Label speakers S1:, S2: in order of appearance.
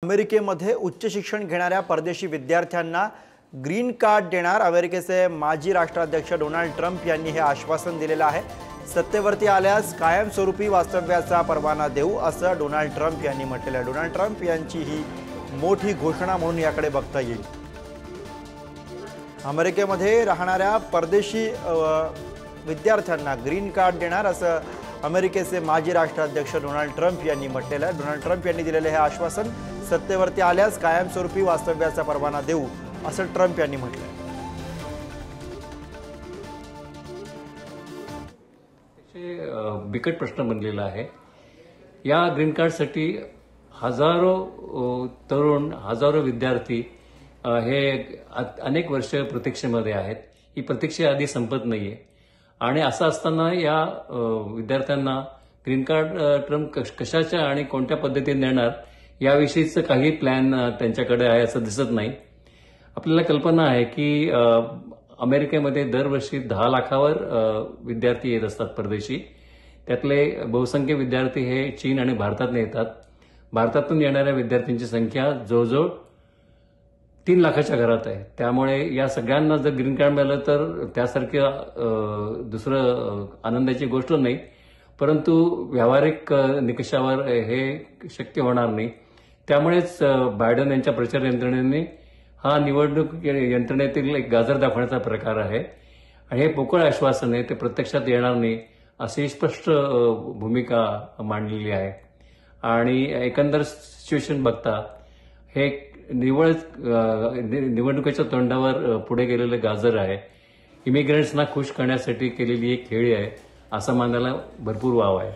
S1: अमेरिकेमध्ये उच्च शिक्षण घेणाऱ्या परदेशी विद्यार्थ्यांना ग्रीन कार्ड देणार अमेरिकेचे माजी राष्ट्राध्यक्ष डोनाल्ड ट्रम्प यांनी हे आश्वासन दिलेलं आहे। सत्तेवरती आल्यास कायमस्वरूपी वास्तव्याचा परवाना देऊ असं डोनाल्ड ट्रम्प यांनी म्हटलेलं आहे। डोनाल्ड ट्रम्प यांची ही मोठी घोषणा म्हणून याकडे बघता येईल। अमेरिकेमध्ये राहणाऱ्या परदेशी विद्यार्थ्यांना ग्रीन कार्ड देणार असं अमेरिकेचे माजी राष्ट्राध्यक्ष डोनाल्ड ट्रम्प यांनी म्हटलेलं आहे। डोनाल्ड ट्रम्प यांनी दिलेले हे आश्वासन सत्तेवरती आल्यास कायमस्वरूपी वास्तव्याचा परवाना देऊ असं ट्रम्प यांनी म्हटलं आहे।
S2: बिकट प्रश्न बनलेला आहे। या ग्रीन कार्डसाठी हजारो तरुण हजारो विद्यार्थी हे अनेक वर्ष प्रतीक्षेमध्ये आहेत। ही प्रतीक्षा आधी संपत नाहीये आणि असं असताना या विद्यार्थ्यांना ग्रीन कार्ड ट्रम्प कशाच्या आणि कोणत्या पद्धतीने देणार याविषयीचं काही प्लॅन त्यांच्याकडे आहे असं दिसत नाही। आपल्याला कल्पना आहे की अमेरिकेमध्ये दरवर्षी 10 लाखावर विद्यार्थी येत असतात परदेशी। त्यातले बहुसंख्य विद्यार्थी हे चीन आणि भारतातून येतात। भारतातून येणाऱ्या विद्यार्थ्यांची संख्या जवळजवळ 3 लाखाच्या घरात आहे। त्यामुळे या सगळ्यांना जर ग्रीन कार्ड मिळालं तर त्यासारखं दुसरं आनंदाची गोष्ट नाही, परंतु व्यावहारिक निकषावर हे शक्य होणार नाही। त्यामुळेच बायडन यांच्या प्रचार यंत्रणेने हा निवडणूक यंत्रणेतील एक गाजर दाखवण्याचा प्रकार आहे आणि हे पोकळ आश्वासन आहे, ते प्रत्यक्षात येणार नाही अशी स्पष्ट भूमिका मांडलेली आहे। आणि एकंदर सिच्युएशन बघता हे निवळ निवडणुकीच्या तोंडावर पुढे गेलेलं गाजर आहे। इमिग्रंट्सना खुश करण्यासाठी केलेली एक खेळी आहे असं मानायला भरपूर वाव आहे।